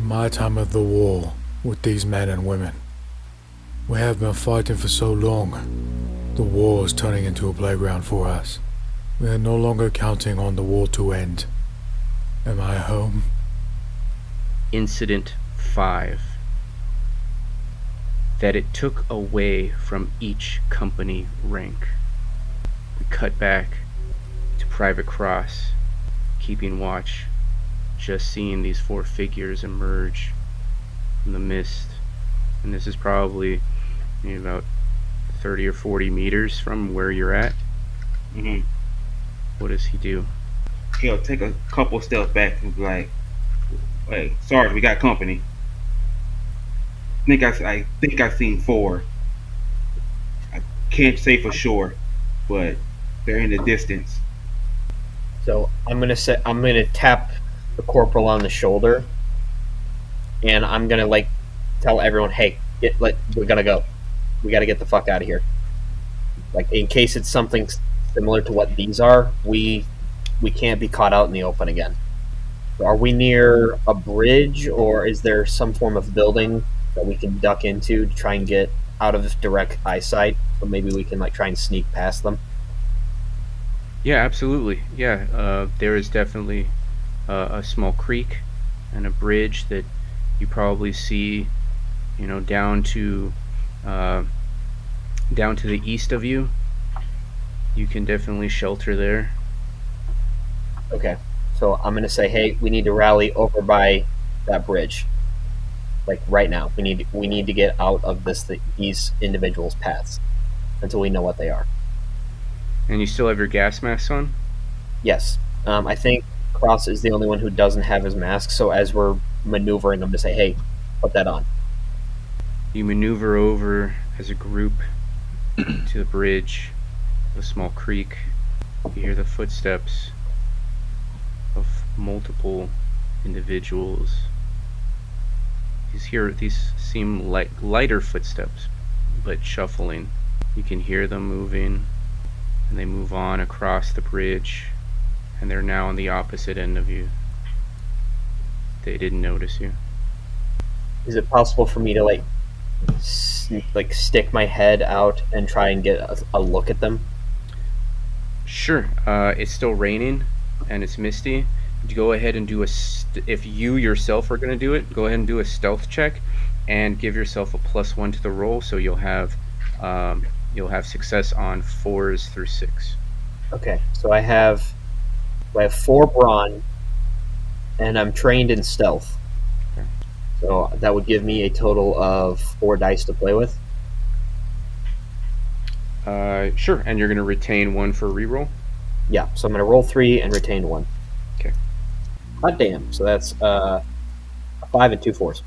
my time of the war with these men and women. We have been fighting for so long. The war is turning into a playground for us. We are no longer counting on the war to end. Am I home? Incident 5. That it took away from each company rank. We cut back to Private Cross, keeping watch, just seeing these 4 figures emerge from the mist. And this is probably about 30 or 40 meters from where you're at. Mm-hmm. What does he do? He'll take a couple steps back and be like, "Hey, Sarge, we got company. I think I've seen 4. I can't say for sure, but they're in the distance." So I'm gonna tap the corporal on the shoulder, and I'm gonna tell everyone, "Hey, we gotta go. We gotta get the fuck out of here." Like, in case it's something similar to what these are, we can't be caught out in the open again. Are we near a bridge, or is there some form of building that we can duck into to try and get out of direct eyesight? So maybe we can try and sneak past them. Yeah, absolutely. Yeah, there is definitely a small creek and a bridge that you probably see, down to the east of you. You can definitely shelter there. Okay, so I'm gonna say, hey, we need to rally over by that bridge, right now. We need to get out of these individuals' paths until we know what they are. And you still have your gas masks on? Yes, I think Cross is the only one who doesn't have his mask. So as we're maneuvering, I'm to say, hey, put that on. You maneuver over as a group to the bridge, a small creek. You hear the footsteps of multiple individuals. These seem like lighter footsteps, but shuffling. You can hear them moving, and they move on across the bridge, and they're now on the opposite end of you. They didn't notice you. Is it possible for me to stick my head out and try and get a look at them? Sure. It's still raining and it's misty. Go ahead and do if you yourself are going to do it, go ahead and do a stealth check and give yourself a +1 to the roll, so you'll have success on 4s through 6. Okay, so I have 4 brawn, and I'm trained in stealth. Okay. So that would give me a total of 4 dice to play with. Sure, and you're going to retain 1 for reroll? Yeah, so I'm going to roll 3 and retain 1. Okay. Hot damn, so that's a 5 and 2 4s.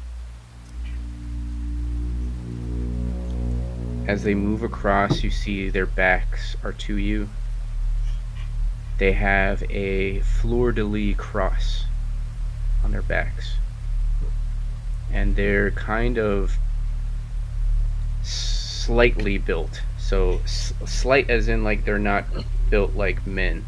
As they move across, you see their backs are to you. They have a fleur-de-lis cross on their backs. And they're kind of slightly built. So slight as in they're not built like men.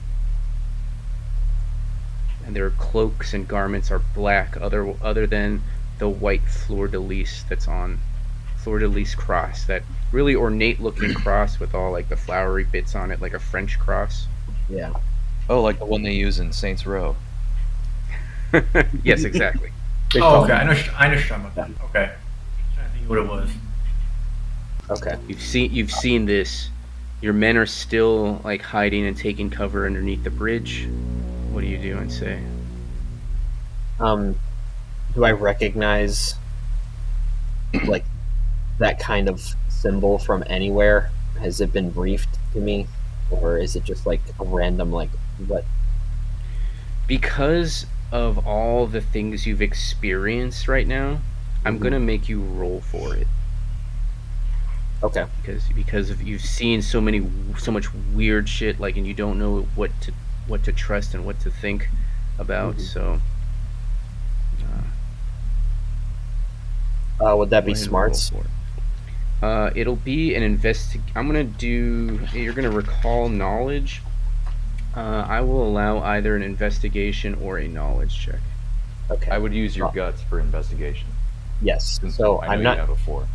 And their cloaks and garments are black, other than the white fleur-de-lis that's on fleur-de-lis cross, that really ornate looking cross with all the flowery bits on it, like a French cross. Yeah. Oh, like the one they use in Saints Row. Yes, exactly. Oh, okay. I know something about that. Okay. I'm trying to think of what it was. Okay. You've seen this. Your men are still hiding and taking cover underneath the bridge. What do you do and say? Do I recognize that kind of symbol from anywhere? Has it been briefed to me, or is it just a random what? Because of all the things you've experienced right now, I'm gonna make you roll for it. Okay. Because you've seen so much weird shit, and you don't know what to trust and what to think about. So, would that be smarts? It'll be an you're gonna recall knowledge. I will allow either an investigation or a knowledge check. Okay. I would use your Oh. guts for investigation. Yes. Since So I know I'm you not. have a 4.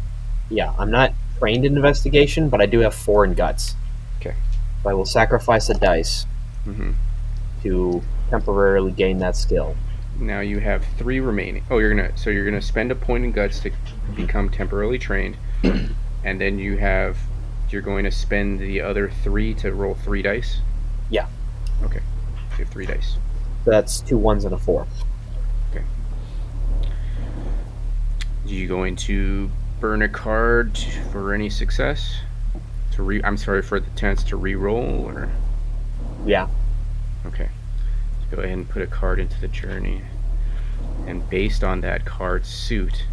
Yeah, I'm not trained in investigation, but I do have 4 in guts. Okay. So I will sacrifice a dice Mm-hmm. to temporarily gain that skill. Now you have 3 remaining. Oh, you're gonna spend a point in guts to become temporarily trained, and then you're going to spend the other 3 to roll 3 dice. Yeah. Okay. So you have 3 dice. So that's 2 1s and a 4. You going to burn a card for any success? I'm sorry, for the chance to re-roll, or Yeah. okay. Go ahead and put a card into the journey. And based on that card's suit,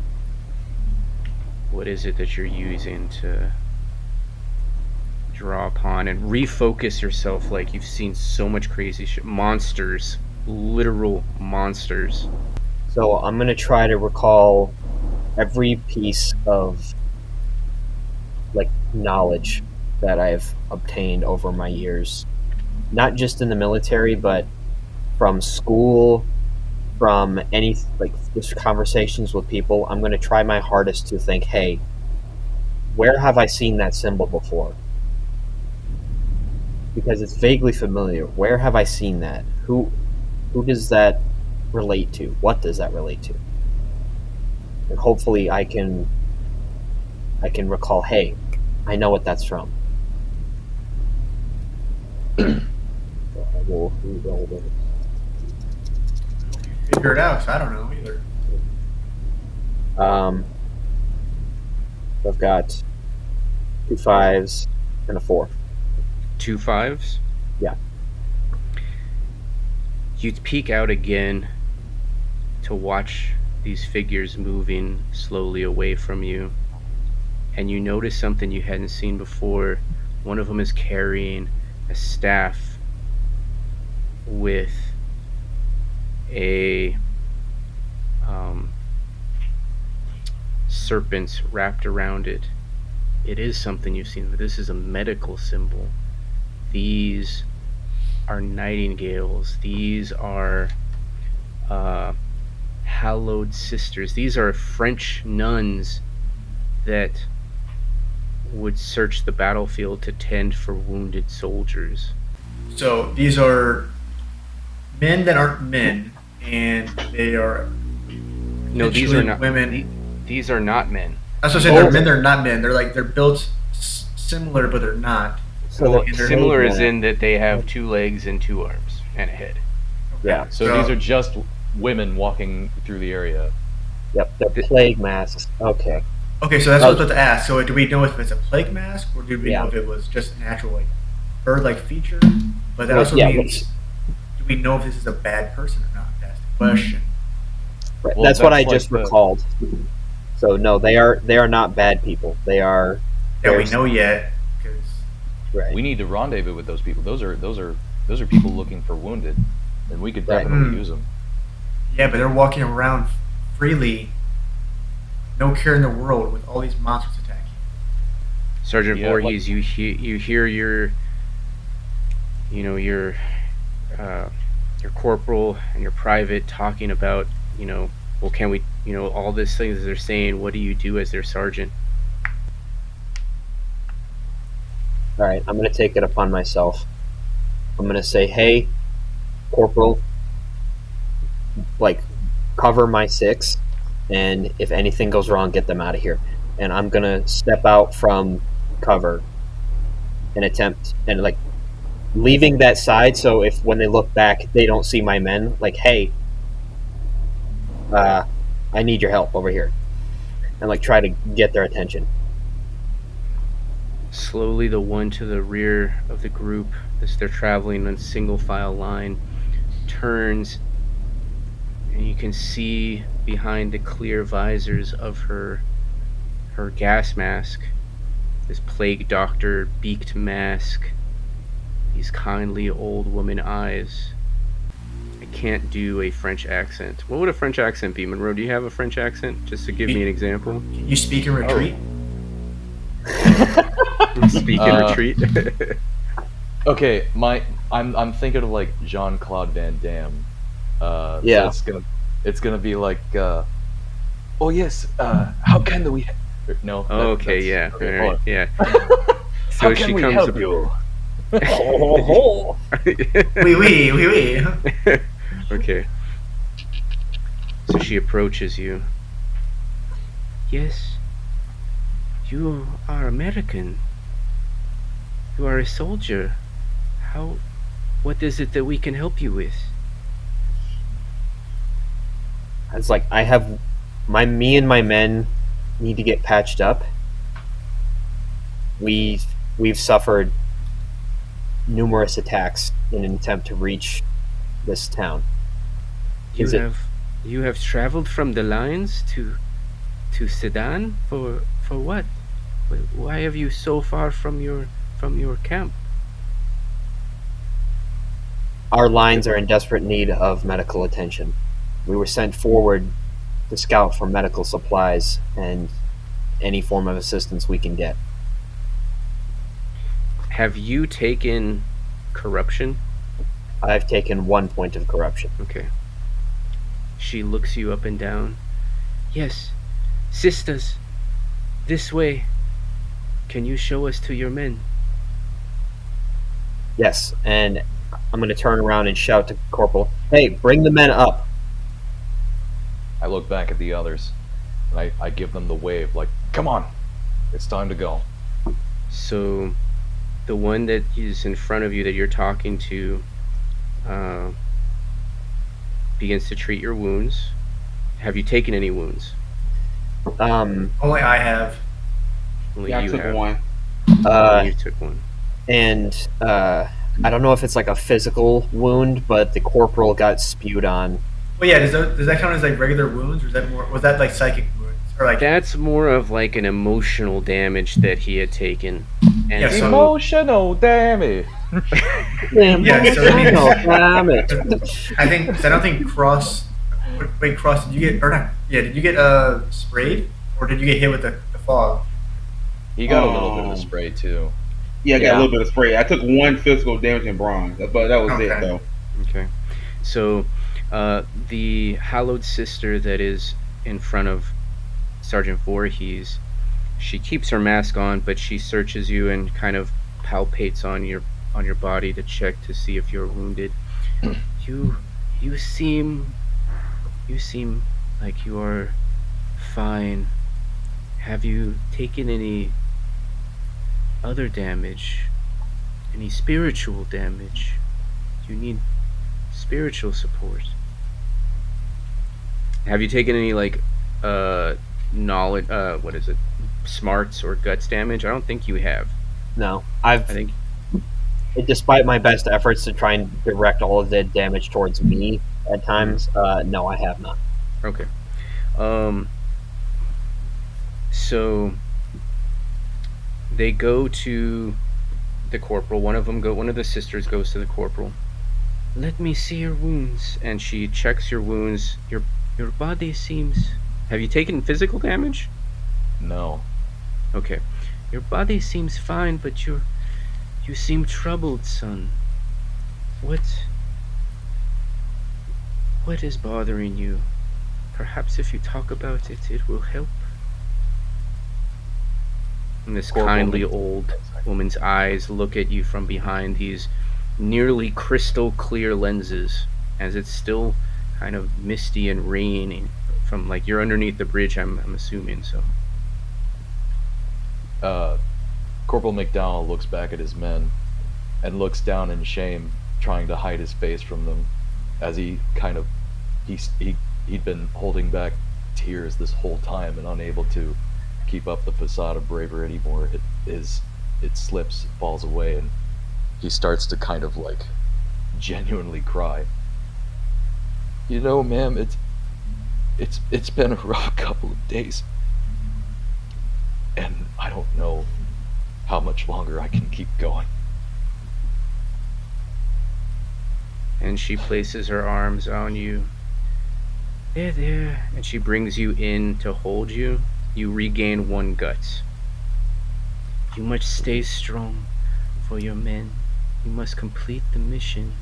what is it that you're using to draw upon and refocus yourself? Like, you've seen so much crazy shit. Monsters. Literal monsters. So I'm going to try to recall every piece of like knowledge that I've obtained over my years. Not just in the military, but from school, from any like just conversations with people. I'm going to try my hardest to think, hey, where have I seen that symbol before? Because it's vaguely familiar. Where have I seen that? Who does that relate to? What does that relate to? And hopefully I can recall, hey, I know what that's from. So I will re-roll it. Figure it out, 'cause I don't know either. I've got 2 5s and a 4. 2 5s? Yeah. You'd peek out again to watch these figures moving slowly away from you, and you notice something you hadn't seen before. One of them is carrying a staff with a serpent wrapped around it. It is something you've seen, but this is a medical symbol. These are nightingales. These are hallowed sisters. These are French nuns that would search the battlefield to tend for wounded soldiers. So these are men that aren't men, and they are No, these are potentially not women. These are not men. That's what I'm saying. They're men. They're not men. They're built similar, but they're not. So Well, they're Similar plague as men. in that they have 2 legs and 2 arms and a head. Yeah. So these are just women walking through the area. Yep, they're plague masks. Okay. Okay, so that's what I was about to ask. So do we know if it's a plague mask, or do we Yeah. know if it was just an actual like bird-like feature? But that Well, also yeah, means, do we know if this is a bad person or not? That's the question. Right. Well, that's what I that's just like the- recalled. So no, they are not bad people. They are. That we they're- know yet, because Right. We need to rendezvous with those people. Those are people looking for wounded, and we could Right. definitely use them. yeah, but they're walking around freely, no care in the world, with all these monsters attacking. Sergeant Yeah, Voorhees, you hear your your corporal and your private talking about, well, can we, all these things they're saying. What do you do as their sergeant? All right. I'm going to take it upon myself. I'm going to say, hey, corporal, like, cover my 6, and if anything goes wrong, get them out of here. And I'm going to step out from cover and attempt, and like, leaving that side so if when they look back, they don't see my men, like, hey, I need your help over here. And like, try to get their attention. Slowly, the one to the rear of the group, as they're traveling in single file line, turns, and you can see behind the clear visors of her gas mask, this plague doctor beaked mask, these kindly old woman eyes. I can't do a French accent. What would a French accent be, Monroe? Do you have a French accent, just to give me an example? Can you speak in retreat? Speak in retreat. Okay, I'm thinking of like Jean-Claude Van Damme. Yeah. So It's gonna be like, oh yes, how can we? No, Okay, that's yeah, okay. right, Hold yeah. on. How So can she we comes. help you? Oh, Oui. Okay. So she approaches you. Yes, you are American. You are a soldier. How? What is it that we can help you with? it's like I have me and my men need to get patched up. We've suffered numerous attacks in an attempt to reach this town. You Is it have you have traveled from the lines to Sedan for what? Why have you so far from your camp? our lines are in desperate need of medical attention? We were sent forward to scout for medical supplies and any form of assistance we can get. Have you taken corruption? I've taken 1 point of corruption. Okay. She looks you up and down. Yes, sisters, this way. Can you show us to your men? Yes, and I'm going to turn around and shout to Corporal, "Hey, bring the men up." I look back at the others, and I give them the wave, like, come on, it's time to go. So, the one that is in front of you that you're talking to uh, begins to treat your wounds. Have you taken any wounds? Only I have. Only Yeah, I you took have. one. Only you took one. And I don't know if it's like a physical wound, but the corporal got spewed on. Well, yeah. Does that count as like regular wounds, or is that more? Was that like psychic wounds, or like? That's more of like an emotional damage that he had taken. And Yeah, so- Emotional damage. Yeah, so I mean- Damn it. I think 'cause I don't think Cross. Wait, Cross, did you get or not? Yeah, did you get sprayed, or did you get hit with the fog? He got a little bit of a spray too. Yeah, I got Yeah. a little bit of spray. I took one physical damage in bronze, but that was it Okay. though. Okay. So, the hallowed sister that is in front of Sergeant Voorhees, she keeps her mask on, but she searches you and kind of palpates on your body to check to see if you're wounded. You you seem like you are fine. Have you taken any other damage? Any spiritual damage? Do you need spiritual support? Have you taken any like knowledge what is it? Smarts or guts damage? I don't think you have. No, I think despite my best efforts to try and direct all of the damage towards me at times, no, I have not. okay. So they go to the corporal. One of the sisters goes to the corporal. Let me see your wounds, and she checks your wounds. Your body seems. Have you taken physical damage? No. Okay. Your body seems fine, but you seem troubled, son. What is bothering you? Perhaps if you talk about it, it will help. And this Corporal kindly makes- old woman's eyes look at you from behind these nearly crystal clear lenses, as it's still kind of misty and rainy from like you're underneath the bridge. I'm assuming so. Corporal McDowell looks back at his men and looks down in shame, trying to hide his face from them, as he kind of he'd been holding back tears this whole time and unable to keep up the facade of bravery anymore. It slips, falls away, and he starts to kind of like genuinely cry. You know, ma'am, it's been a rough couple of days, and I don't know how much longer I can keep going. And she places her arms on you. There. And she brings you in to hold you. You regain 1 gut. You must stay strong for your men. You must complete the mission.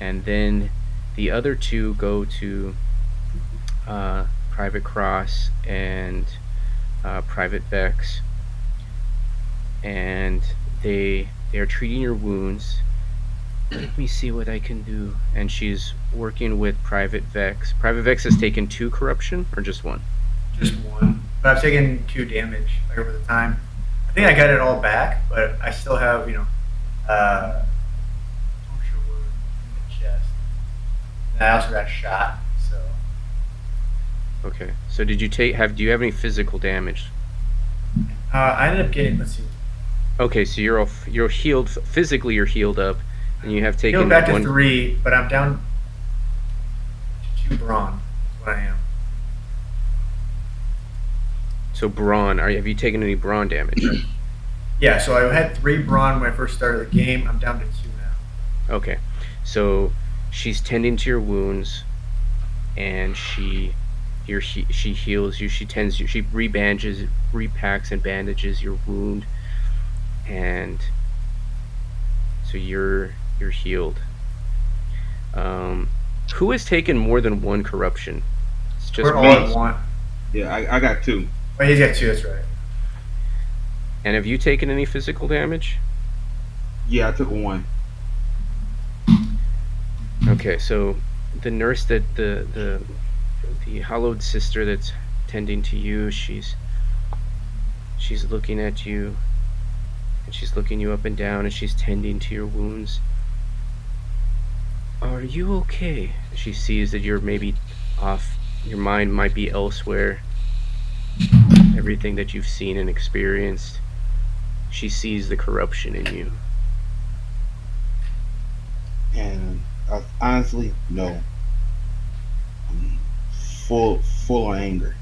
and then the other two go to Private Cross and Private Vex, and they are treating your wounds. Let me see what I can do. And she's working with Private Vex. Private Vex has taken 2 corruption or just 1? Just 1, but I've taken 2 damage like, over the time. I think I got it all back, but I still have puncture wound in the chest. And I also got shot. So Okay. So did you take? Do you have any physical damage? I ended up getting. Let's see. Okay, so you're healed physically. You're healed up, and you have taken Healed back to 1. 3, but I'm down to 2 brawn. Is what I am. So brawn. Have you taken any brawn damage? Yeah, so I had 3 brawn when I first started the game. I'm down to 2 now. Okay. So she's tending to your wounds, and she heals you. She tends you. She repacks and bandages your wound, and so you're healed. Who has taken more than 1 corruption? It's just We're all me. at 1. Yeah, I got 2. Oh, he's got 2. That's right. And have you taken any physical damage? Yeah, I took 1. Okay, so the nurse that the hallowed sister that's tending to you, she's looking at you, and she's looking you up and down, and she's tending to your wounds. Are you okay? She sees that you're maybe off. Your mind might be elsewhere. Everything that you've seen and experienced. She sees the corruption in you. And honestly, no. I'm full of anger.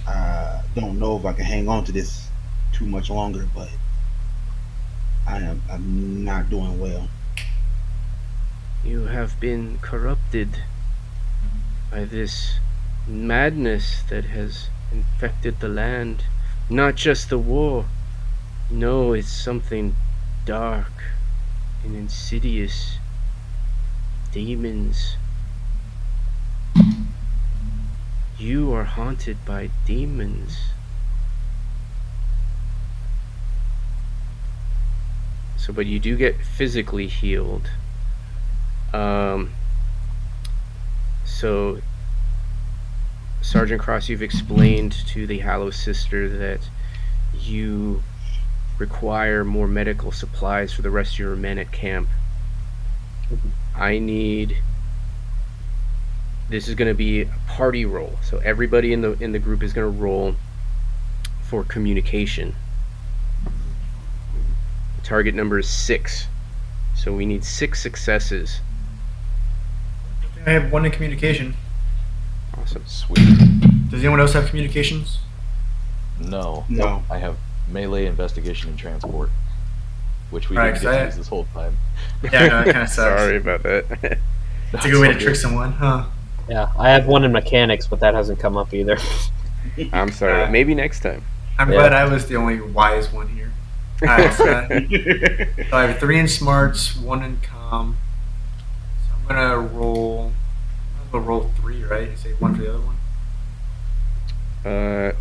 I don't know if I can hang on to this too much longer, but I'm not doing well. You have been corrupted by this madness that has infected the land. Not just the war. No, it's something dark and insidious. Demons. You are haunted by demons. So, but you do get physically healed. So, Sergeant Cross, you've explained to the Hallow Sister that you require more medical supplies for the rest of your men at camp. This is going to be a party roll, so everybody in the group is going to roll for communication. The target number is 6, so we need 6 successes. I have 1 in communication. Awesome. Sweet. Does anyone else have communications? No. No. I have melee, investigation, and transport, which we Right, didn't 'cause get I- to use this whole time. Yeah, no, it kind of sucks. Sorry about that. It's a good way to trick someone, huh? Yeah, I have 1 in mechanics, but that hasn't come up either. I'm sorry. Maybe next time. I'm Yeah. glad I was the only wise one here. Alright, so I have 3 in smarts, 1 in comm. So I'm gonna roll. I'm gonna roll 3, right? You say 1 for the other one.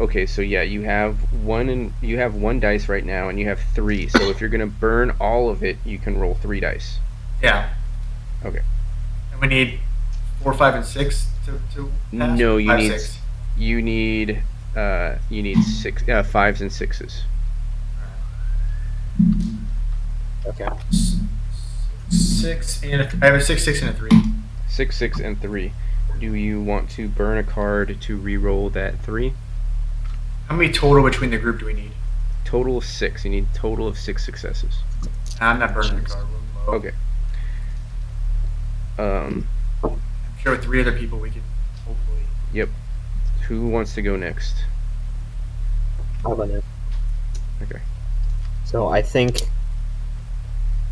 Okay, so yeah, you have 1 dice right now, and you have 3. So if you're gonna burn all of it, you can roll 3 dice. Yeah. Okay. And we need 4, 5, and 6 to pass. No, you 5, need 6. you need 6 5s and 6s. Okay. 6 and I have a 6, 6, and a 3. 6, 6, and 3. Do you want to burn a card to re-roll that 3? How many total between the group do we need? Total of 6. You need a total of 6 successes. I'm not burning the card. We're low. Okay. I'm sure with 3 other people we could hopefully. Yep. Who wants to go next? I'll go next. Okay. So I think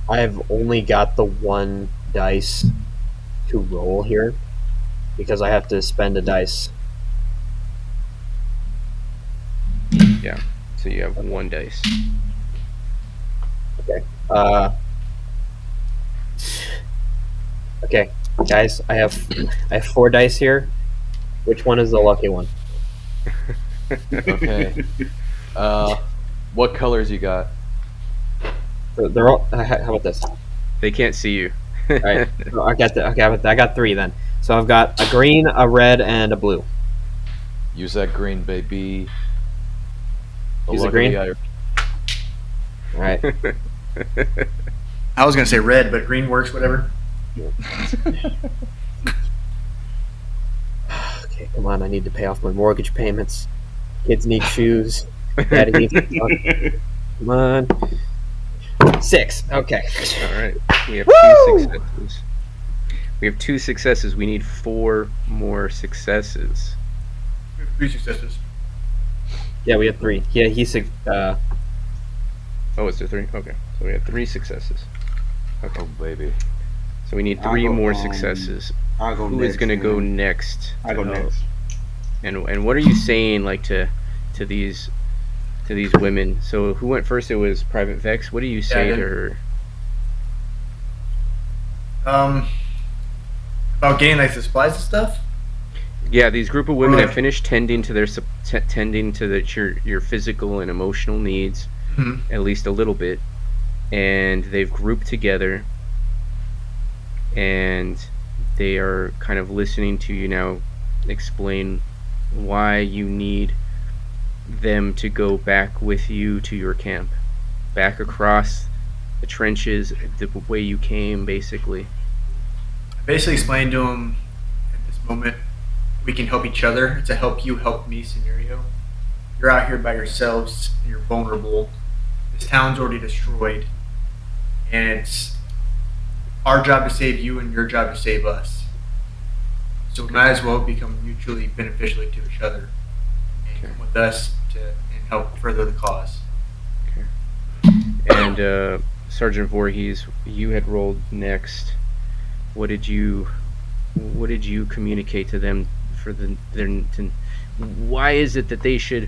I've only got the 1 dice to roll here because I have to spend a dice. Yeah. So you have 1 dice. Okay. Okay, guys, I have 4 dice here. Which one is the lucky one? Okay. What colors you got? So they're all. How about this? All They can't see you. right, so I got 3 then. So I've got a green, a red, and a blue. Use that green, baby. The Use the luck of the green. Irish. All right. I was gonna say red, but green works. Whatever. Okay, come on. I need to pay off my mortgage payments. Kids need shoes. Daddy needs to talk. Come on. 6. Okay. All right. We have 2 successes. We have 2 successes. We need 4 more successes. 3 successes. Yeah, we have 3. Yeah, he's Oh, is there 3? Okay. So we have 3 successes. Oh, baby. So we need I'll 3 go, more successes. I'll go Who next. is going to go man. next? I go next. And what are you saying like to these women? So who went first? It was Private Vex. What do you say I to did. her? About getting like the supplies and stuff. Yeah, these group of women Right. have finished tending to your physical and emotional needs, Mm-hmm. at least a little bit, and they've grouped together, and they are kind of listening to you now explain why you need them to go back with you to your camp, back across the trenches, the way you came, basically. I basically explained to him at this moment we can help each other. It's a help you, help me scenario. You're out here by yourselves. You're vulnerable. This town's already destroyed, and it's our job to save you and your job to save us. So we might as well become mutually beneficial to each other and Okay. come with us and help further the cause. And Sergeant Voorhees, you had rolled next. What did you communicate to them for why is it that they should,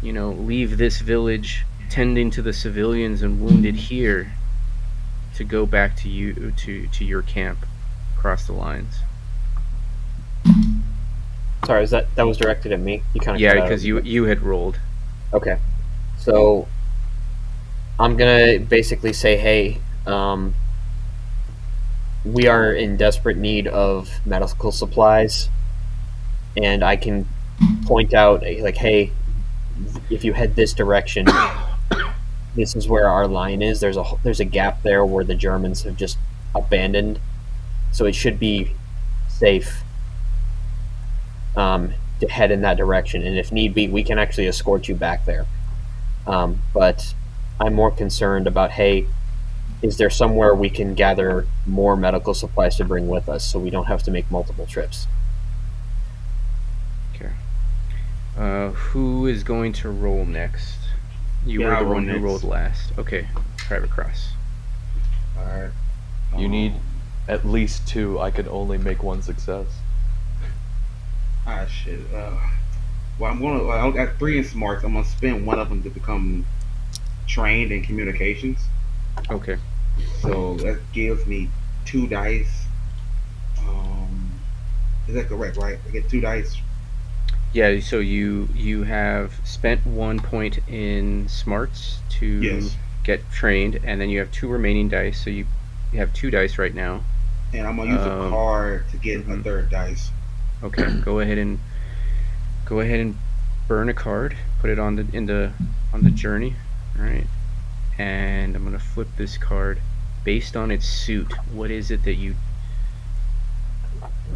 leave this village tending to the civilians and wounded here to go back to you to your camp across the lines? sorry. That was directed at me? You kind of Yeah, because you had rolled. Okay. So I'm gonna basically say, hey, we are in desperate need of medical supplies, and I can point out like, hey, if you head this direction, this is where our line is. There's a gap there where the Germans have just abandoned, so it should be safe to head in that direction. And if need be, we can actually escort you back there. But I'm more concerned about, hey, is there somewhere we can gather more medical supplies to bring with us so we don't have to make multiple trips? Okay. Who is going to roll next? You Yeah, were I'll the roll one who next. rolled last. Okay, Private Cross. All right. You need at least 2. I could only make 1 success. Ah, shit. Well, I got 3 in smarts. I'm gonna spend one of them to become trained in communications. Okay. So that gives me 2 dice. Is that correct? Right? I get 2 dice. Yeah, so you have spent 1 point in smarts to Yes. get trained, and then you have 2 remaining dice, so you have 2 dice right now. And I'm gonna use a card to get a mhm. 3rd dice. Okay, go ahead and burn a card, put it on the journey, all right? And I'm gonna flip this card based on its suit. What is it that you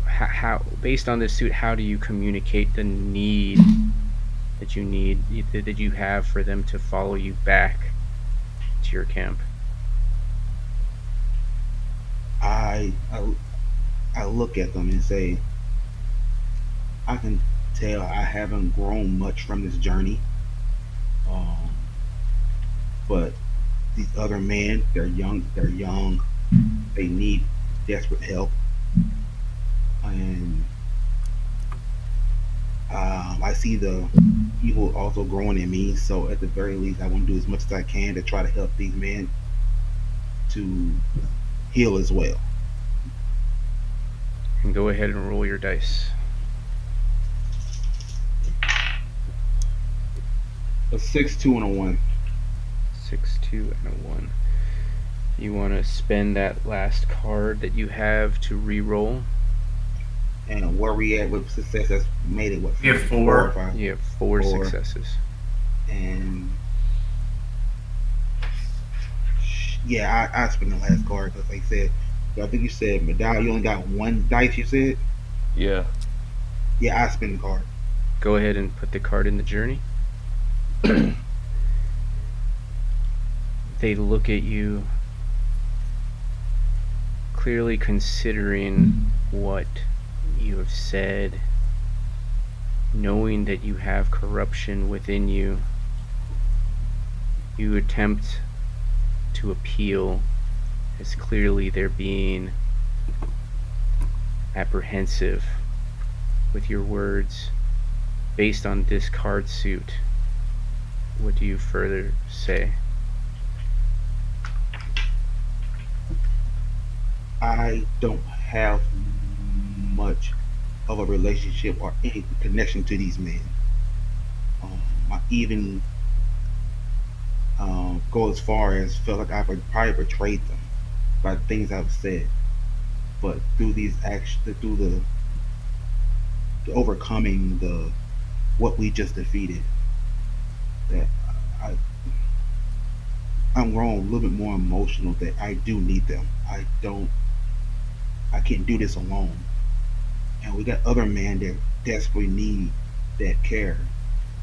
how based on this suit? How do you communicate the need that you have for them to follow you back to your camp? I look at them and say, I can tell I haven't grown much from this journey. But these other men, they're young. They need desperate help, and I see the evil also growing in me. So at the very least, I want to do as much as I can to try to help these men to heal as well. Go ahead and roll your dice. A 6, 2, and a 1. 6, 2, and a 1. You want to spend that last card that you have to re-roll. And where we at with success? That's made it what? We have 4. Or 5. You have four successes. And yeah, I spent the last card because like I said, I think you said Medal. You only got 1 dice. You said. Yeah. Yeah, I spent the card. Go ahead and put the card in the journey. They look at you, clearly considering what you have said, knowing that you have corruption within you. You attempt to appeal, as clearly they're being apprehensive with your words. Based on this card suit, what do you further say? I don't have much of a relationship or any connection to these men. I even go as far as feel like I've probably betrayed them by things I've said. But through these actions, through the overcoming the what we just defeated, that I, I'm growing a little bit more emotional. That I do need them. I can't do this alone. And we got other men that desperately need that care,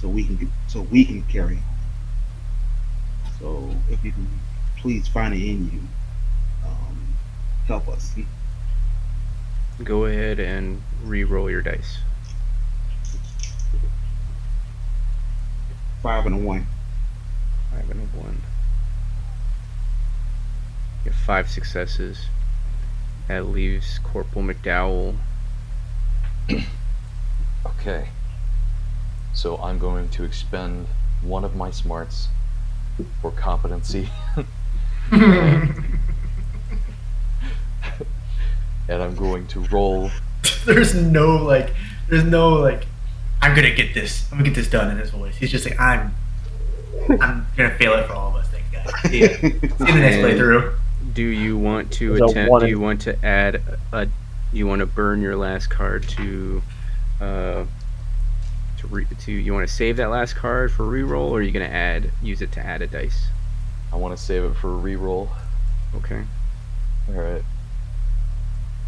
so we can carry on. So if you can please find it in you, help us. Go ahead and re-roll your dice. 5 and a 1. 5 and a 1. You have 5 successes. That leaves Corporal McDowell. Okay. So I'm going to expend one of my smarts for competency. And I'm going to roll. There's no like, I'm gonna get this done in his voice. He's just like, I'm gonna fail it for all of us. Thanks, guys. See ya. See you in the next playthrough. Do you want to There's a attempt? one Do in- you want to add a? You want to burn your last card to you want to save that last card for reroll, or are you gonna use it to add a dice? I want to save it for a reroll. Okay. Alright.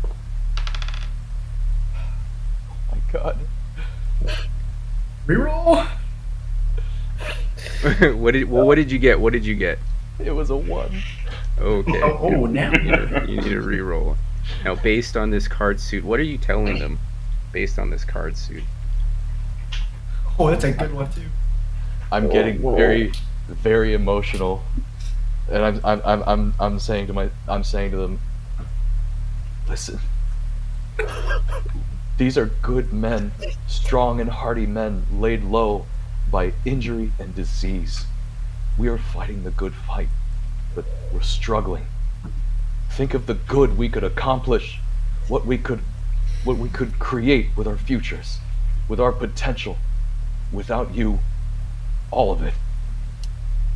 Oh my god. Reroll. What did you get? What did you get? It was a 1. Okay. Oh, now. You need a reroll. Now, based on this card suit, what are you telling them? Based on this card suit. Oh, that's a good one too. I'm getting very, very emotional, and I'm saying to them, listen. These are good men, strong and hardy men, laid low by injury and disease. We are fighting the good fight, but we're struggling. Think of the good we could accomplish, what we could create with our futures, with our potential. Without you, all of it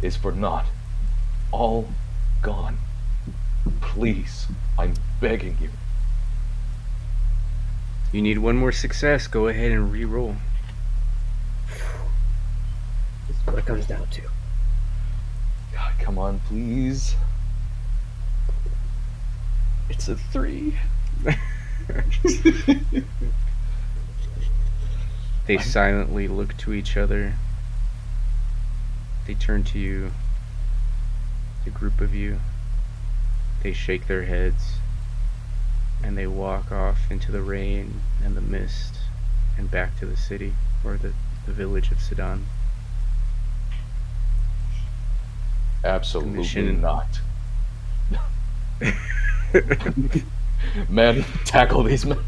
is for naught. All gone. Please, I'm begging you. You need one more success. Go ahead and re-roll. This is what it comes down to. God, come on, please. It's a 3. They silently look to each other. They turn to you, the group of you. They shake their heads, and they walk off into the rain and the mist and back to the city, or the village of Sedan. Absolutely Mission- not. Man, tackle these men.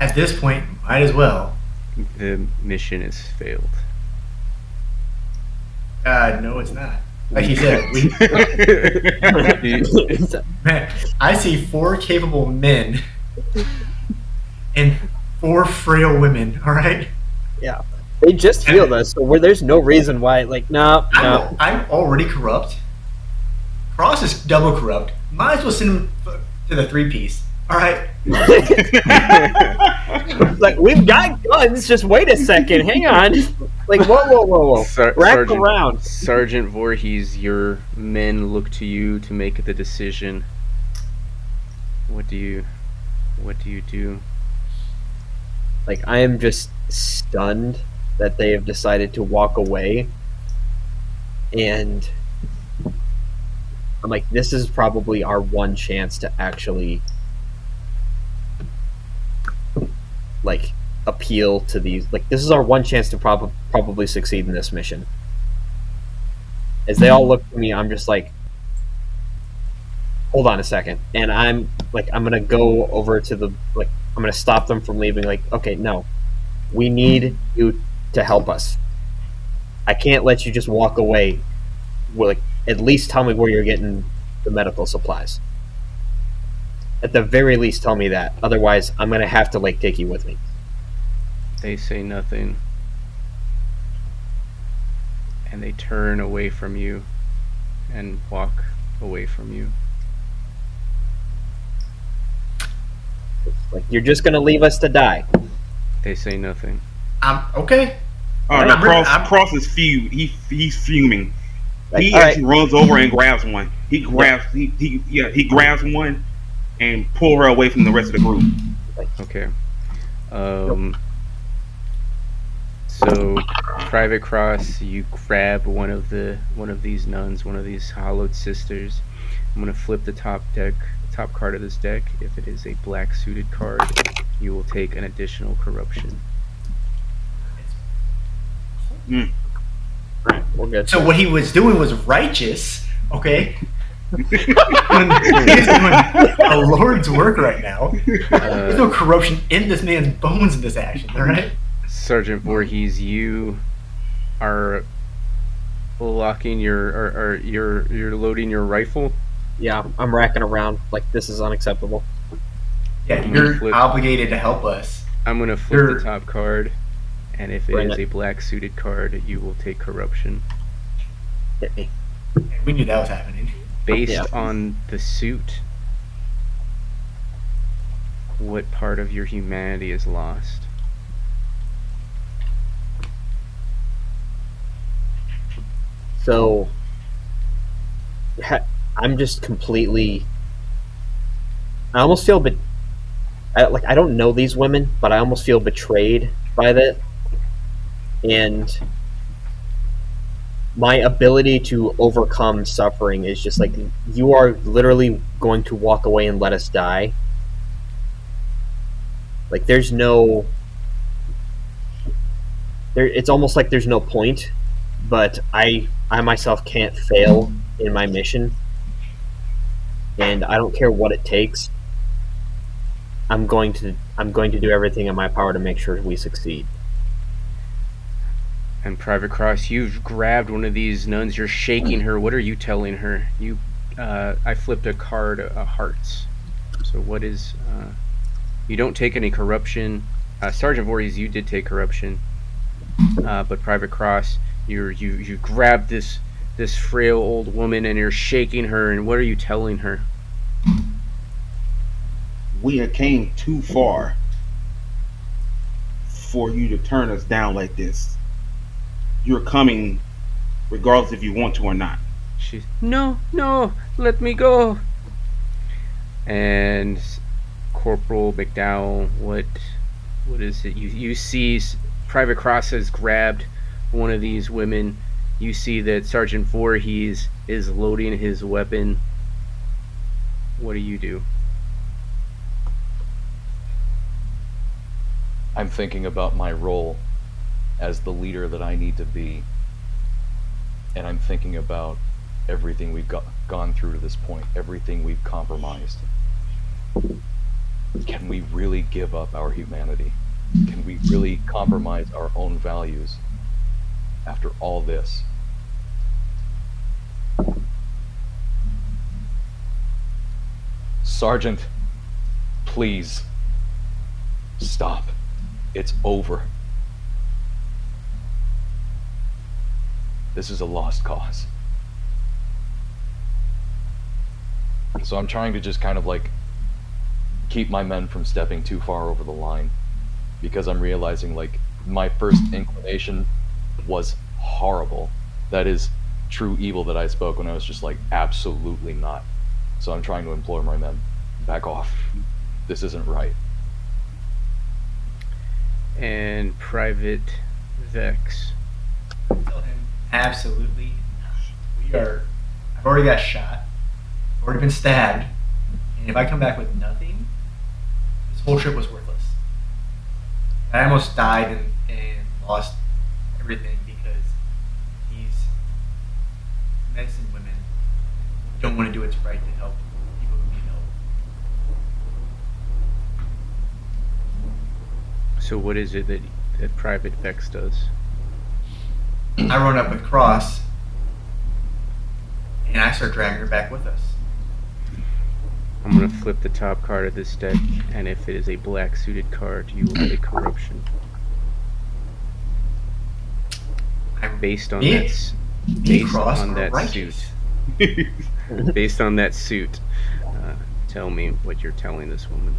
At this point, might as well. The mission is failed. No, it's not. Like he said, man, I see 4 capable men and 4 frail women. All right, Yeah, they just healed us, so there's no reason why. Like, no. I'm already corrupt. Cross is double corrupt. Might as well send him to the 3-piece. All right. Like, we've got guns. Just wait a second. Hang on. Like, whoa. Around. Sergeant Voorhees, your men look to you to make the decision. What do you do? Like, I am just stunned that they have decided to walk away, and I'm like, this is probably our one chance to actually, like, appeal to these. Like, this is our one chance to probably succeed in this mission. As they all look at me, I'm just like, hold on a second. And I'm going to go over to I'm going to stop them from leaving. Like, okay, no. We need you to help us. I can't let you just walk away. Like, at least tell me where you're getting the medical supplies. At the very least, tell me that. Otherwise, I'm going to have to, take you with me. They say nothing. And they turn away from you and walk away from you. Like, you're just going to leave us to die. They say nothing. Okay. No, Cross is fuming. He's fuming. Like, he actually runs over and grabs one. He grabs one and pull her away from the rest of the group. Okay. So, Private Cross, you grab one of these nuns, one of these hollowed sisters. I'm gonna flip the top card of this deck. If it is a black suited card, you will take an additional corruption. Right, we're good. So what he was doing was righteous, okay? He's doing a Lord's work right now. There's no corruption in this man's bones in this action, all right? Sergeant Voorhees, you are locking you're loading your rifle. Yeah, I'm racking around. Like, this is unacceptable. Yeah, you're obligated to help us. I'm gonna flip the top card, and if it is a black suited card, you will take corruption. Hit me. We knew that was happening. Based on the suit, what part of your humanity is lost? So, I'm just completely. I almost feel I don't know these women, but I almost feel betrayed by that. And my ability to overcome suffering is just like, you are literally going to walk away and let us die. Like, there's no. It's almost like there's no point, but I myself can't fail in my mission, and I don't care what it takes. I'm going to do everything in my power to make sure we succeed. And Private Cross, you've grabbed one of these nuns. You're shaking her. What are you telling her? I flipped a card of hearts. So what is? You don't take any corruption. Sergeant Voorhees, you did take corruption, but Private Cross, you grabbed this frail old woman and you're shaking her. And what are you telling her? We have came too far for you to turn us down like this. You're coming regardless if you want to or not. She's, no, let me go. And Corporal McDowell, what is it? You see Private Cross has grabbed one of these women. You see that Sergeant Voorhees is loading his weapon. What do you do? I'm thinking about my role as the leader that I need to be, and I'm thinking about everything we've gone through to this point, everything we've compromised. Can we really give up our humanity? Can we really compromise our own values after all this? Sergeant, please. Stop. It's over. This is a lost cause. So I'm trying to just kind of like keep my men from stepping too far over the line, because I'm realizing like my first inclination was horrible. That is true evil that I spoke when I was just like, absolutely not. So I'm trying to implore my men, back off. This isn't right. And Private Vex. Tell him absolutely not. We are. I've already got shot. I've already been stabbed. And if I come back with nothing, this whole trip was worthless. I almost died and lost everything because these medicine women don't want to do what's right to help people who need help. So what is it that Private Vex does? I run up with Cross, and I start dragging her back with us. I'm going to flip the top card of this deck, and if it is a black suited card, you will get a corruption. Based on that suit. Based on that suit, tell me what you're telling this woman.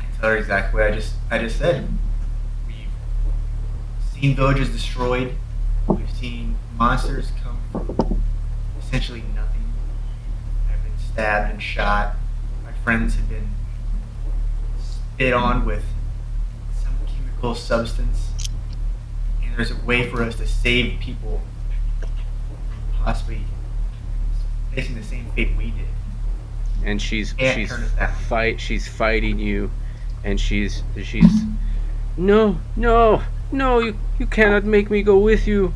I tell her exactly what I just said. We've seen villages destroyed. We've seen monsters come from essentially nothing. I've been stabbed and shot. My friends have been spit on with some chemical substance. And there's a way for us to save people from possibly facing the same fate we did. And she's she's fighting you, and she's no, you cannot make me go with you.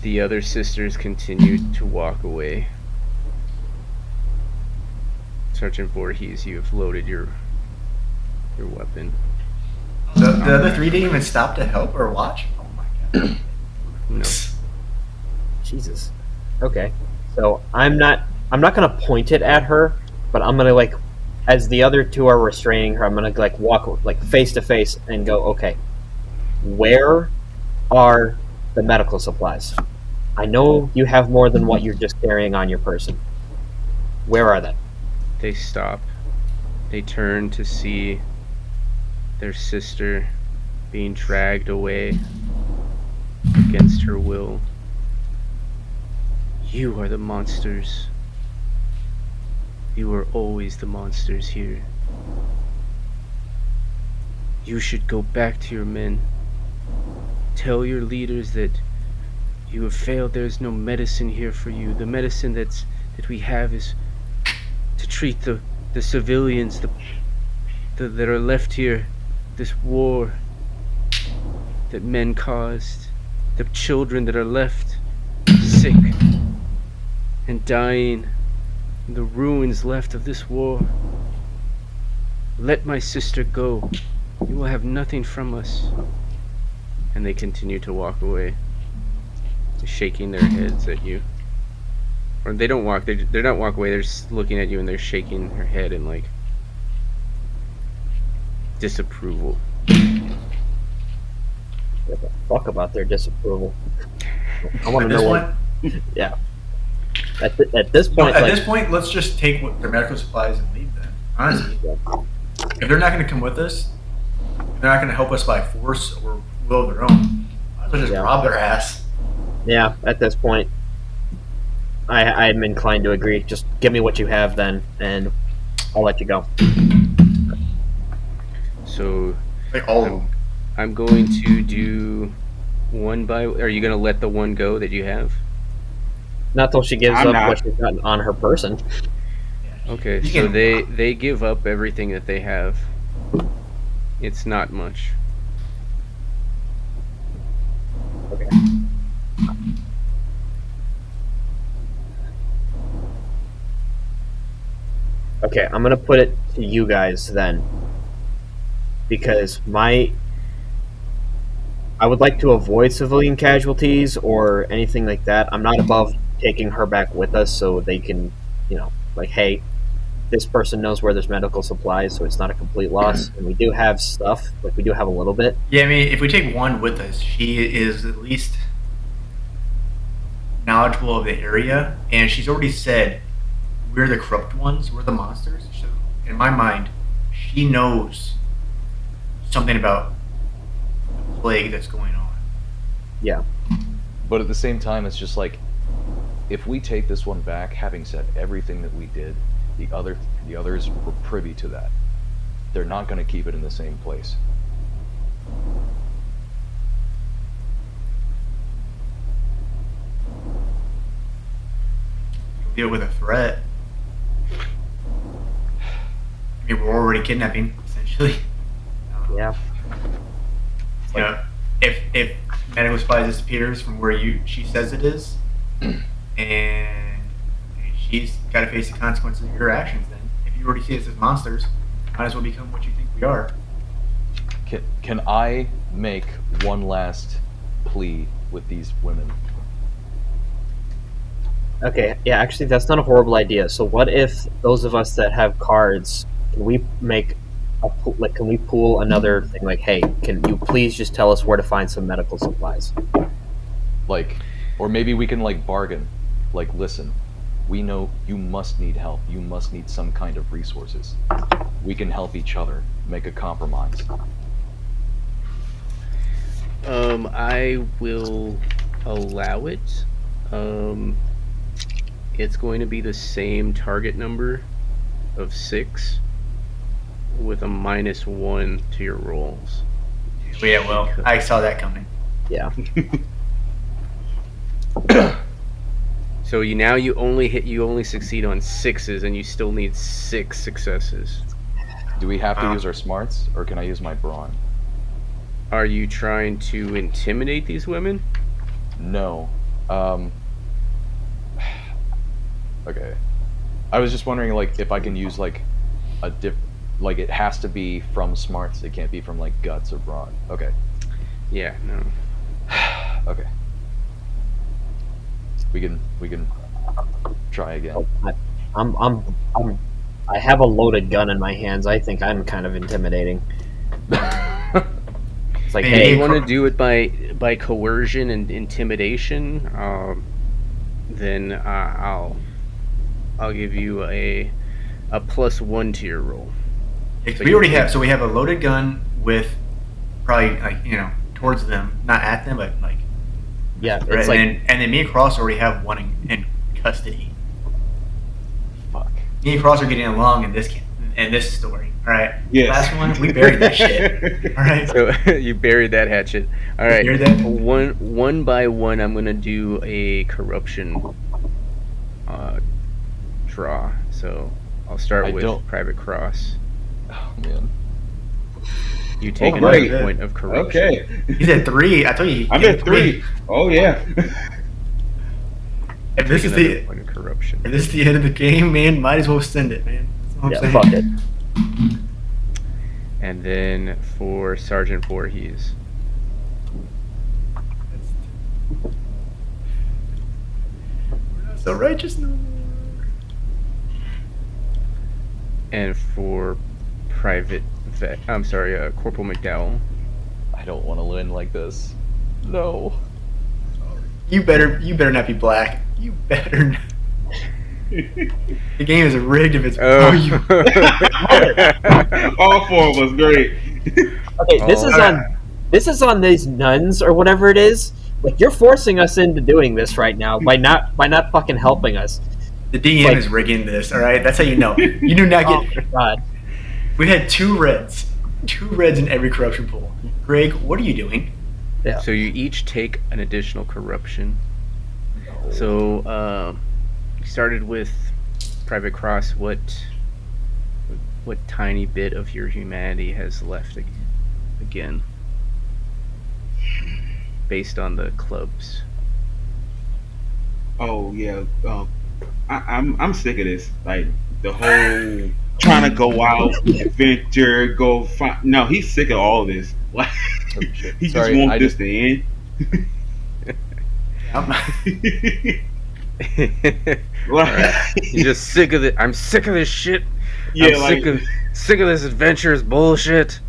The other sisters continue to walk away. Sergeant Voorhees, you have loaded your weapon. The other three didn't even stop to help or watch? Oh my god. No. Jesus. Okay. So I'm not gonna point it at her, but I'm gonna like, as the other two are restraining her, I'm gonna like walk like face to face and go, okay, where are the medical supplies? I know you have more than what you're just carrying on your person. Where are they? They stop. They turn to see their sister being dragged away against her will. You are the monsters. You are always the monsters here. You should go back to your men. Tell your leaders that you have failed. There's no medicine here for you. The medicine that we have is to treat the civilians that are left here. This war that men caused. The children that are left sick and dying. The ruins left of this war. Let my sister go. You will have nothing from us. And they continue to walk away, shaking their heads at you. Or they don't walk, they're not walk away, they're just looking at you and they're shaking their head in like disapproval. What the fuck about their disapproval? I want to know what. Yeah. At this point, at this point, let's just take their medical supplies and leave them. Honestly, if they're not going to come with us, they're not going to help us by force or will of their own. Let's just rob their ass. Yeah, at this point, I'm inclined to agree. Just give me what you have then, and I'll let you go. So, Like all of them. I'm going to do one by. Are you going to let the one go that you have? Not till she gives up what she's got on her person. Okay, so they give up everything that they have. It's not much. Okay. Okay, I'm gonna put it to you guys then, because I would like to avoid civilian casualties or anything like that. I'm not above taking her back with us so they can, like, hey, this person knows where there's medical supplies, so it's not a complete loss. And we do have stuff, like we do have a little bit. Yeah, I mean, if we take one with us, she is at least knowledgeable of the area, and she's already said we're the corrupt ones, we're the monsters. So in my mind, she knows something about the plague that's going on. Yeah. But at the same time, it's just like, if we take this one back, having said everything that we did, the others were privy to that. They're not going to keep it in the same place. Deal with a threat. I mean, we're already kidnapping, essentially. Yeah. You know, if medical supplies disappears from where she says it is, and she's got to face the consequences of your actions. Then, if you already see us as monsters, might as well become what you think we are. Can I make one last plea with these women? Okay, yeah, actually, that's not a horrible idea. So, what if those of us that have cards, can we make can we pool another thing? Like, hey, can you please just tell us where to find some medical supplies? Like, or maybe we can like bargain. Like, listen, we know you must need help. You must need some kind of resources. We can help each other. Make a compromise. I will allow it. It's going to be the same target number of 6 with a -1 to your rolls. Yeah, well, I saw that coming. Yeah. So you only succeed on 6s, and you still need 6 successes. Do we have to use our smarts, or can I use my brawn? Are you trying to intimidate these women? No. Okay. I was just wondering, like, if I can use like like it has to be from smarts. It can't be from like guts or brawn. Okay. Yeah. No. Okay. We can try again. I have a loaded gun in my hands. I think I'm kind of intimidating. It's like, If hey, you want to do it by coercion and intimidation, then I'll give you a +1 to your roll. So we already have. So we have a loaded gun with probably towards them, not at them, but like. yeah, Right, it's like, and then me and Cross already have one in custody. Fuck. Me and Cross are getting along in this story. All right. Yes. Last one, we buried that shit. All right. So you buried that hatchet. All right. Buried that? One by one, I'm gonna do a corruption draw. So I'll start with Private Cross. Oh man. You take great. another point of corruption. Okay. He's at 3. I told you. I'm at 3. Oh yeah. If this Take is another the point of corruption. if this is the end of the game, man, might as well send it, man. That's all I'm yeah, saying. fuck it. And then for Sergeant Voorhees. We're not so righteous no more. And for Corporal McDowell. I don't want to win like this. No. You better not be black. You better not. The game is rigged if it's Oh. All 4 of us, great. Okay, this is on these nuns or whatever it is. Like, you're forcing us into doing this right now by not fucking helping us. The DM is rigging this, all right? That's how you know. You do not Oh get. my god. We had 2 reds in every corruption pool. Greg, what are you doing? Yeah. So you each take an additional corruption. So you started with Private Cross. What tiny bit of your humanity has left again, based on the clubs? Oh yeah. I'm sick of this. Like the whole trying to go out, adventure, go find. No, he's sick of all of this. Like he just wants this to end. Alright. He's just sick of it. I'm sick of this shit. Yeah, I'm like sick of this adventurous bullshit.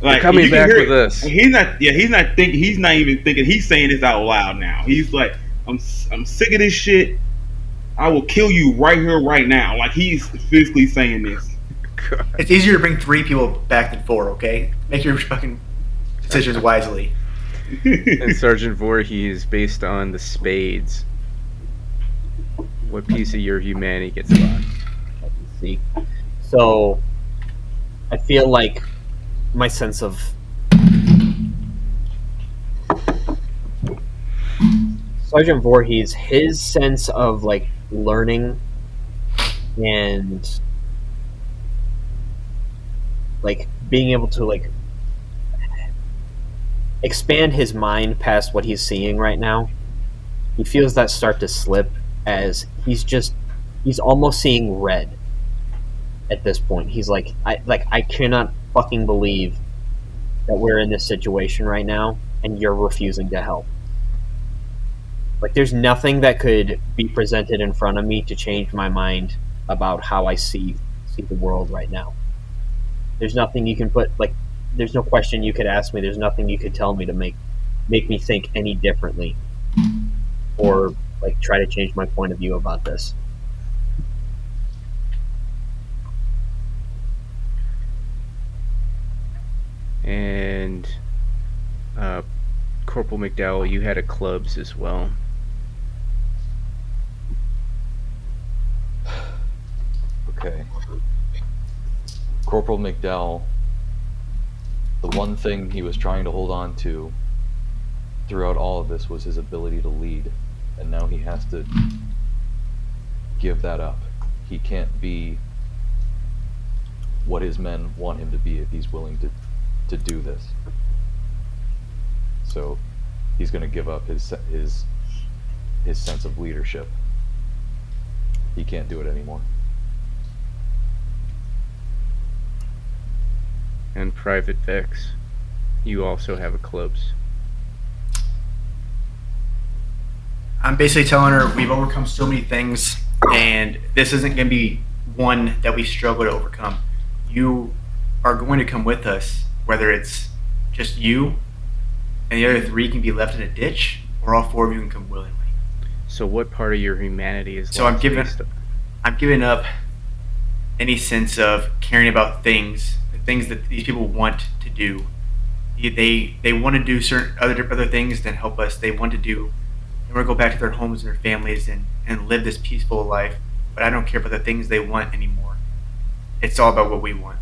You're like coming you can back hear with us. he's not. Yeah, he's not thinking. He's not even thinking. He's saying this out loud now. He's like, I'm sick of this shit. I will kill you right here, right now. Like he's physically saying this. God. It's easier to bring 3 people back than 4. Okay, make your fucking decisions wisely. And Sergeant Voorhees, based on the spades, what piece of your humanity gets lost? See, so I feel like my sense of Sergeant Voorhees, his sense of like learning and like being able to like expand his mind past what he's seeing right now, he feels that start to slip as he's almost seeing red at this point. He's like I cannot fucking believe that we're in this situation right now and you're refusing to help. Like there's nothing that could be presented in front of me to change my mind about how I see the world right now. There's nothing you can put like there's no question you could ask me, there's nothing you could tell me to make me think any differently or like try to change my point of view about this. And Corporal McDowell, you had a clubs as well. Okay. Corporal McDowell, the one thing he was trying to hold on to throughout all of this was his ability to lead, and now he has to give that up. He can't be what his men want him to be if he's willing to do this. So he's going to give up his sense of leadership. He can't do it anymore. And Private Vex, you also have a clubs. I'm basically telling her we've overcome so many things, and this isn't going to be one that we struggle to overcome. You are going to come with us, whether it's just you and the other 3 can be left in a ditch, or all 4 of you can come willingly. So what part of your humanity is So lost I'm giving up any sense of caring about things, the things that these people want to do. They want to do certain other things than help us. They want to do. They want to go back to their homes and their families and live this peaceful life. But I don't care about the things they want anymore. It's all about what we want.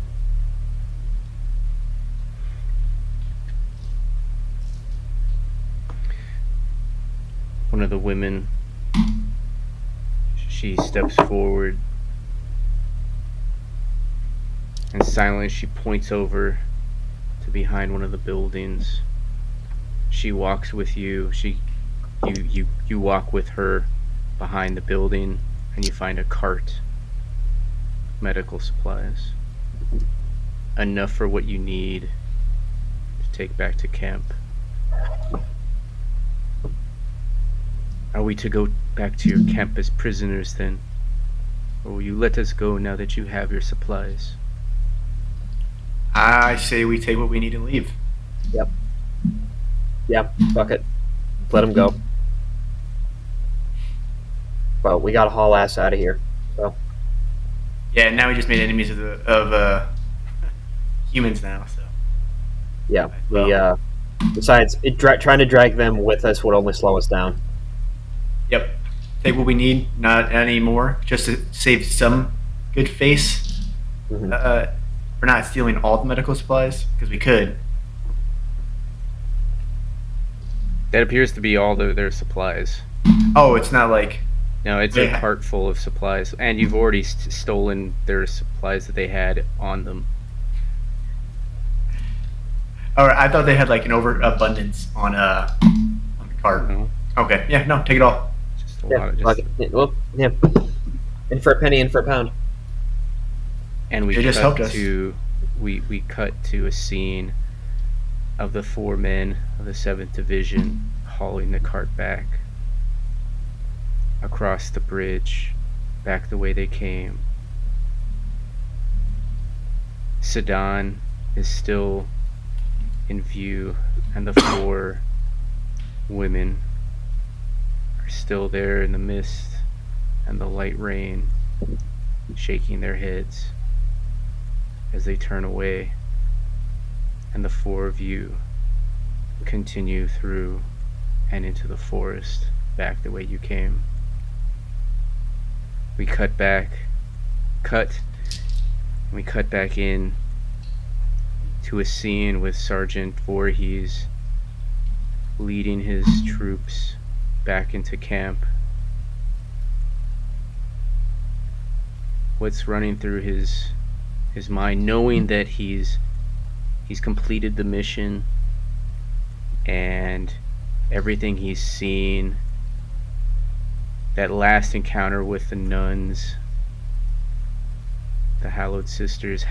One of the women, she steps forward and silently she points over to behind one of the buildings. She walks with you. You walk with her behind the building and you find a cart, medical supplies, enough for what you need to take back to camp. Are we to go back to your camp as prisoners then? Or will you let us go now that you have your supplies? I say we take what we need and leave. Yep. Yeah, fuck it. Let him go. But we gotta haul ass out of here. So Yeah, now we just made enemies of humans now. So yeah, we besides trying to drag them with us would only slow us down. yep, take what we need, not any more, just to save some good face. Mhm. We're not stealing all the medical supplies because we could. That appears to be all their supplies. Oh, it's not like No, it's a cart full of supplies, and you've already stolen their supplies that they had on them. All right, I thought they had like an overabundance on the cart. No, Okay, yeah, no, take it all. just a Yeah, lot of fuck it. Well, yeah. In for a penny, in for a pound. And we They just helped us. we cut to a scene of the 4 men of the 7th Division hauling the cart back. across the bridge, back the way they came. Sedan is still in view, and the 4 women are still there in the mist and the light rain, shaking their heads as they turn away, and the 4 of you continue through and into the forest back the way you came. We cut back in to a scene with Sergeant Voorhees leading his troops back into camp. What's running through his mind, knowing that he's completed the mission and everything he's seen, that last encounter with the nuns, the Hallowed Sisters,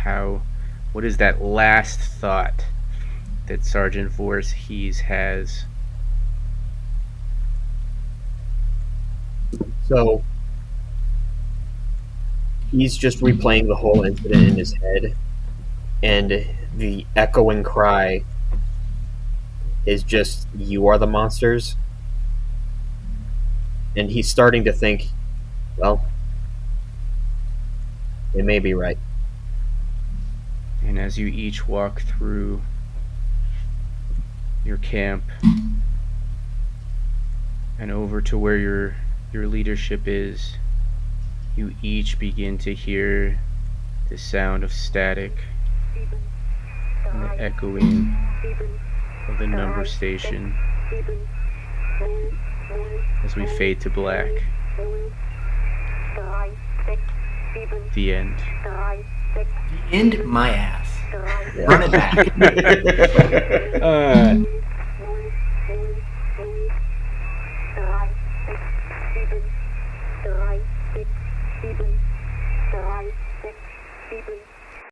what is that last thought that Sergeant Voorhees has? So he's just replaying the whole incident in his head, and the echoing cry is just, "You are the monsters." And he's starting to think, well, they may be right. And as you each walk through your camp and over to where your leadership is, you each begin to hear the sound of static and the echoing of the number station as we fade to black. The end. The end, my ass. Run it back.